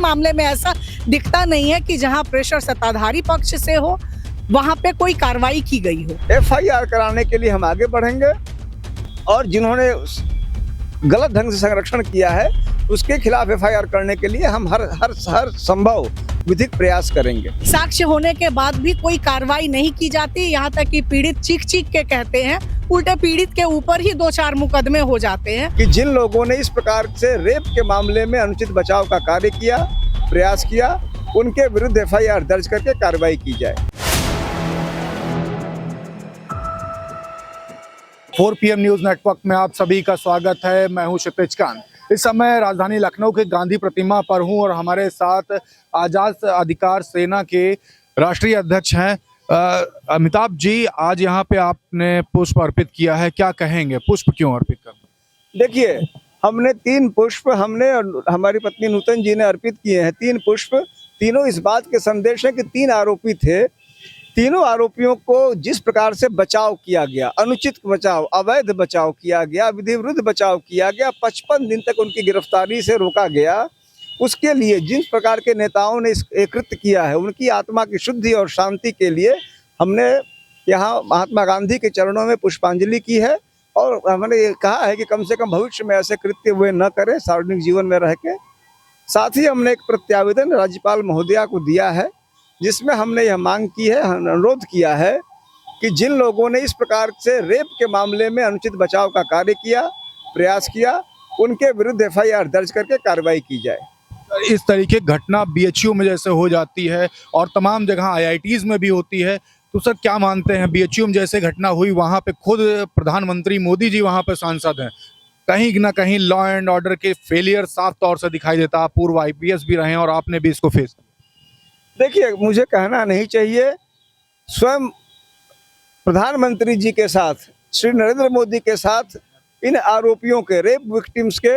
मामले में ऐसा दिखता नहीं है कि जहां प्रेशर सत्ताधारी पक्ष से हो वहां पे कोई कार्रवाई की गई हो। एफआईआर कराने के लिए हम आगे बढ़ेंगे और जिन्होंने गलत ढंग से संरक्षण किया है उसके खिलाफ एफआईआर करने के लिए हम हर संभव विधिक प्रयास करेंगे। साक्ष्य होने के बाद भी कोई कार्रवाई नहीं की जाती, यहाँ तक कि पीड़ित चीख चीख के कहते हैं, उल्टे पीड़ित के ऊपर ही 2-4 मुकदमे हो जाते हैं। कि जिन लोगों ने इस प्रकार से रेप के मामले में अनुचित बचाव का कार्य किया, प्रयास किया, उनके विरुद्ध एफआईआर दर्ज करके कार्रवाई की जाए। 4 PM न्यूज नेटवर्क में आप सभी का स्वागत है। मैं हूं क्षितिज कांत। इस समय राजधानी लखनऊ के गांधी प्रतिमा पर हूं और हमारे साथ आजाद अधिकार सेना के राष्ट्रीय अध्यक्ष हैं अमिताभ जी। आज यहां पे आपने पुष्प अर्पित किया है, क्या कहेंगे? पुष्प क्यों अर्पित करना? देखिए, हमने 3 पुष्प हमने और हमारी पत्नी नूतन जी ने अर्पित किए हैं। 3 पुष्प, तीनों इस बात के संदेश है कि 3 आरोपी थे। तीनों आरोपियों को जिस प्रकार से बचाव किया गया, अनुचित बचाव, अवैध बचाव किया गया, विधि विरुद्ध बचाव किया गया, 55 दिन तक उनकी गिरफ्तारी से रोका गया, उसके लिए जिस प्रकार के नेताओं ने ये कृत्य किया है, उनकी आत्मा की शुद्धि और शांति के लिए हमने यहाँ महात्मा गांधी के चरणों में पुष्पांजलि की है और हमने ये कहा है कि कम से कम भविष्य में ऐसे कृत्य वे न करें सार्वजनिक जीवन में रह के। साथ ही हमने एक प्रत्यावेदन राज्यपाल महोदया को दिया है जिसमें हमने यह मांग की है, अनुरोध किया है कि जिन लोगों ने इस प्रकार से रेप के मामले में अनुचित बचाव का कार्य किया, प्रयास किया, उनके विरुद्ध एफआईआर दर्ज करके कार्रवाई की जाए। इस तरीके की घटना BHU में जैसे हो जाती है और तमाम जगह IITs में भी होती है, तो सर क्या मानते हैं? BHU में जैसे घटना हुई, वहाँ पे खुद प्रधानमंत्री मोदी जी वहाँ पे सांसद हैं, कहीं ना कहीं लॉ एंड ऑर्डर के फेलियर साफ तौर से दिखाई देता। आप पूर्व IPS भी रहे हैं और आपने भी इसको फेस किया। देखिए, मुझे कहना नहीं चाहिए, स्वयं प्रधानमंत्री जी के साथ, श्री नरेंद्र मोदी के साथ इन आरोपियों के, रेप विक्टिम्स के,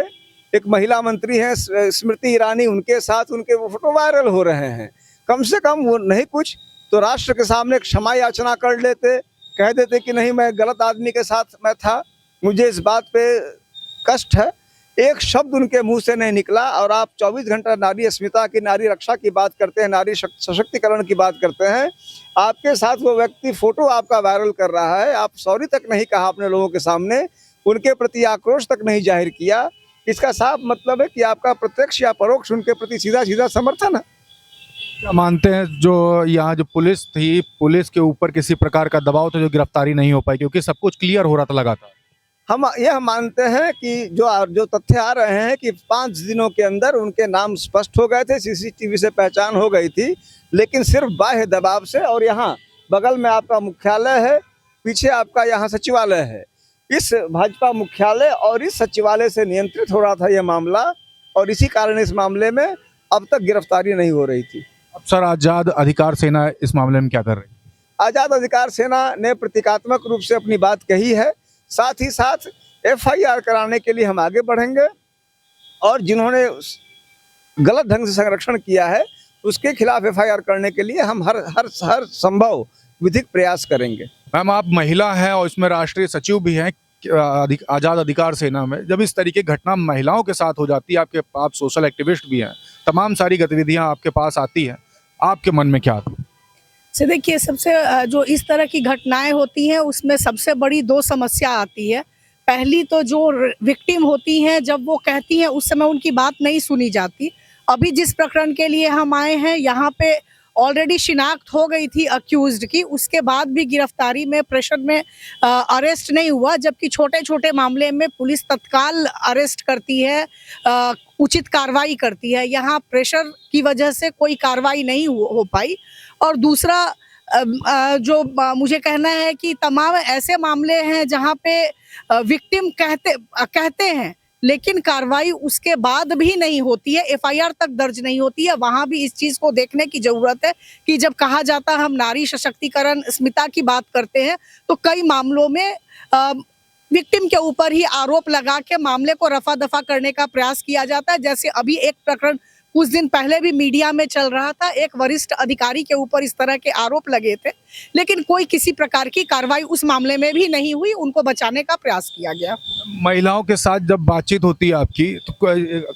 एक महिला मंत्री हैं स्मृति ईरानी, उनके साथ उनके फोटो वायरल हो रहे हैं। कम से कम वो नहीं कुछ तो राष्ट्र के सामने क्षमा याचना कर लेते, कह देते कि नहीं, मैं गलत आदमी के साथ मैं था, मुझे इस बात पे कष्ट है। एक शब्द उनके मुंह से नहीं निकला और आप 24 घंटा नारी अस्मिता की, नारी रक्षा की बात करते हैं, नारी सशक्तिकरण की बात करते हैं। आपके साथ वो व्यक्ति फोटो आपका वायरल कर रहा है, आप सॉरी तक नहीं कहा अपने लोगों के सामने, उनके प्रति आक्रोश तक नहीं जाहिर किया। इसका साफ मतलब है कि आपका प्रत्यक्ष या परोक्ष उनके प्रति सीधा सीधा समर्थन है। क्या मानते हैं जो यहाँ जो पुलिस थी, पुलिस के ऊपर किसी प्रकार का दबाव था जो गिरफ्तारी नहीं हो पाई, क्योंकि सब कुछ क्लियर हो रहा था लगातार? हम यह मानते हैं कि जो तथ्य आ रहे हैं कि 5 दिनों के अंदर उनके नाम स्पष्ट हो गए थे, CCTV से पहचान हो गई थी, लेकिन सिर्फ बाह्य दबाव से। और यहाँ बगल में आपका मुख्यालय है, पीछे आपका यहाँ सचिवालय है, इस भाजपा मुख्यालय और इस सचिवालय से नियंत्रित हो रहा था यह मामला और इसी कारण इस मामले में अब तक गिरफ्तारी नहीं हो रही थी। अब सर, आजाद अधिकार सेना इस मामले में क्या कर रही है? आजाद अधिकार सेना ने प्रतीकात्मक रूप से अपनी बात कही है, साथ ही साथ एफआईआर कराने के लिए हम आगे बढ़ेंगे और जिन्होंने गलत ढंग से संरक्षण किया है उसके खिलाफ एफआईआर करने के लिए हम हर संभव विधिक प्रयास करेंगे। मैम, आप महिला हैं और इसमें राष्ट्रीय सचिव भी हैं आजाद अधिकार सेना में। जब इस तरीके की घटना महिलाओं के साथ हो जाती है, आप सोशल एक्टिविस्ट भी हैं, तमाम सारी गतिविधियां आपके पास आती हैं, आपके मन में क्या आता है? से देखिए, सबसे जो इस तरह की घटनाएं होती हैं उसमें सबसे बड़ी 2 समस्या आती है। पहली तो जो विक्टिम होती हैं, जब वो कहती हैं उस समय उनकी बात नहीं सुनी जाती। अभी जिस प्रकरण के लिए हम आए हैं, यहाँ पे ऑलरेडी शिनाख्त हो गई थी अक्यूज्ड की, उसके बाद भी गिरफ्तारी में, प्रेशर में अरेस्ट नहीं हुआ, जबकि छोटे छोटे मामले में पुलिस तत्काल अरेस्ट करती है, उचित कार्रवाई करती है। यहाँ प्रेशर की वजह से कोई कार्रवाई नहीं हो पाई। और दूसरा जो मुझे कहना है कि तमाम ऐसे मामले हैं जहाँ पे विक्टिम कहते हैं लेकिन कार्रवाई उसके बाद भी नहीं होती है, एफआईआर तक दर्ज नहीं होती है। वहाँ भी इस चीज़ को देखने की ज़रूरत है कि जब कहा जाता है हम नारी सशक्तिकरण, अस्मिता की बात करते हैं, तो कई मामलों में विक्टिम के ऊपर ही आरोप लगा के मामले को रफा दफा करने का प्रयास किया जाता है। जैसे अभी एक प्रकरण कुछ दिन पहले भी मीडिया में चल रहा था, एक वरिष्ठ अधिकारी के ऊपर इस तरह के आरोप लगे थे, लेकिन कोई किसी प्रकार की कार्रवाई उस मामले में भी नहीं हुई, उनको बचाने का प्रयास किया गया। महिलाओं के साथ जब बातचीत होती है आपकी तो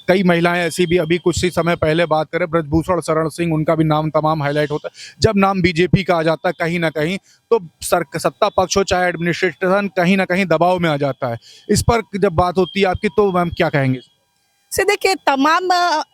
कई महिलाएं ऐसी भी, अभी कुछ ही समय पहले बात करें ब्रजभूषण शरण सिंह, उनका भी नाम तमाम हाईलाइट होता है। जब नाम बीजेपी का आ जाता है कहीं ना कहीं तो सत्ता पक्ष हो चाहे एडमिनिस्ट्रेशन कहीं ना कहीं दबाव में आ जाता है। इस पर जब बात होती है आपकी तो मैम क्या कहेंगे? से देखिए, तमाम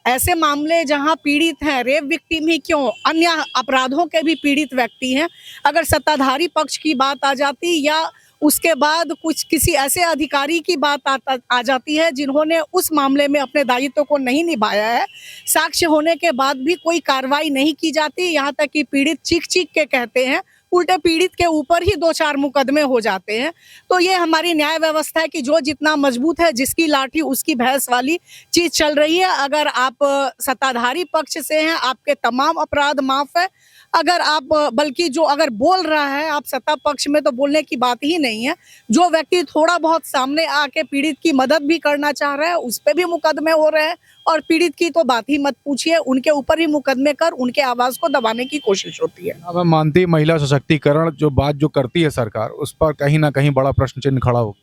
ऐसे मामले जहां पीड़ित हैं, रेप विक्टिम ही क्यों, अन्य अपराधों के भी पीड़ित व्यक्ति हैं, अगर सत्ताधारी पक्ष की बात आ जाती या उसके बाद कुछ किसी ऐसे अधिकारी की बात आ जाती है जिन्होंने उस मामले में अपने दायित्व को नहीं निभाया है, साक्ष्य होने के बाद भी कोई कार्रवाई नहीं की जाती, यहाँ तक कि पीड़ित चीख चीख के कहते हैं, उल्टे पीड़ित के ऊपर ही 2-4 मुकदमे हो जाते हैं। तो ये हमारी न्याय व्यवस्था है कि जो जितना मजबूत है, जिसकी लाठी उसकी भैंस वाली चीज चल रही है। अगर आप सत्ताधारी पक्ष से हैं, आपके तमाम अपराध माफ है। अगर आप बल्कि जो अगर बोल रहा है, आप सत्ता पक्ष में तो बोलने की बात ही नहीं है। जो व्यक्ति थोड़ा बहुत सामने आके पीड़ित की मदद भी करना चाह रहा है, उस पे भी मुकदमे हो रहे हैं, और पीड़ित की तो बात ही मत पूछिए, उनके ऊपर ही मुकदमे कर उनके आवाज को दबाने की कोशिश होती है। अब हम मानती है महिला सशक्तिकरण जो बात जो करती है सरकार, उस पर कहीं ना कहीं बड़ा प्रश्न चिन्ह खड़ा हो।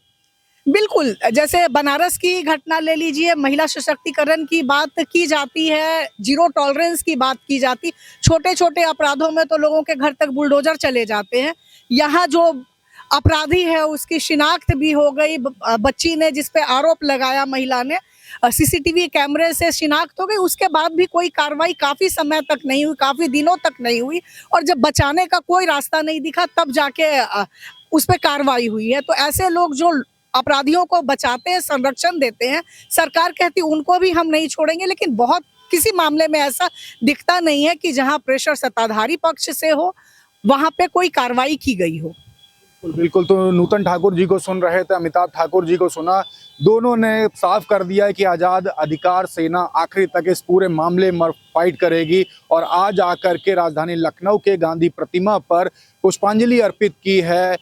बिल्कुल, जैसे बनारस की घटना ले लीजिए, महिला सशक्तिकरण की बात की जाती है, जीरो टॉलरेंस की बात की जाती, छोटे-छोटे अपराधों में तो लोगों के घर तक बुलडोजर चले जाते हैं। यहाँ जो अपराधी है उसकी शिनाख्त भी हो गई, बच्ची ने जिस पे आरोप लगाया महिला ने, सीसीटीवी कैमरे से शिनाख्त हो गई, उसके बाद भी कोई कार्रवाई काफ़ी समय तक नहीं हुई, काफ़ी दिनों तक नहीं हुई, और जब बचाने का कोई रास्ता नहीं दिखा तब जाके उस पे कार्रवाई हुई है। तो ऐसे लोग जो अपराधियों को बचाते हैं, संरक्षण देते हैं, सरकार कहती उनको भी हम नहीं छोड़ेंगे, लेकिन बहुत किसी मामले में ऐसा दिखता नहीं है कि जहां प्रेशर सत्ताधारी पक्ष से हो वहां पे कोई कार्रवाई की गई हो। बिल्कुल। तो नूतन ठाकुर जी को सुन रहे थे, अमिताभ ठाकुर जी को सुना, दोनों ने साफ कर दिया है कि आज़ाद अधिकार सेना आखिरी तक इस पूरे मामले में फाइट करेगी, और आज आकर के राजधानी लखनऊ के गांधी प्रतिमा पर पुष्पांजलि अर्पित की है,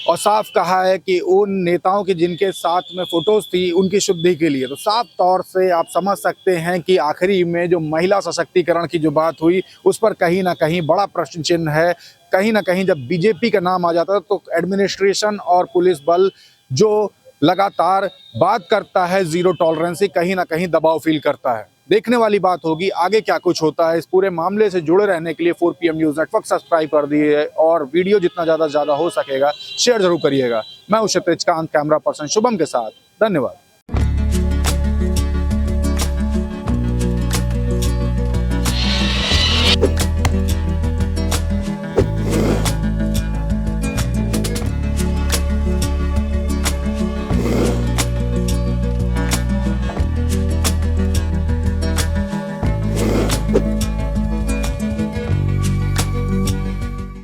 और साफ कहा है कि उन नेताओं की जिनके साथ में फोटोज थी उनकी शुद्धि के लिए। तो साफ तौर से आप समझ सकते हैं कि आखिरी में जो महिला सशक्तिकरण की जो बात हुई उस पर कहीं ना कहीं बड़ा प्रश्न चिन्ह है। कहीं ना कहीं जब बीजेपी का नाम आ जाता है तो एडमिनिस्ट्रेशन और पुलिस बल जो लगातार बात करता है जीरो टॉलरेंस, कहीं ना कहीं दबाव फील करता है। देखने वाली बात होगी आगे क्या कुछ होता है। इस पूरे मामले से जुड़े रहने के लिए 4PM न्यूज़ नेटवर्क सब्सक्राइब कर दिए, और वीडियो जितना ज़्यादा हो सकेगा शेयर जरूर करिएगा। मैं हूं क्षितिज कांत, कैमरा पर्सन शुभम के साथ। धन्यवाद।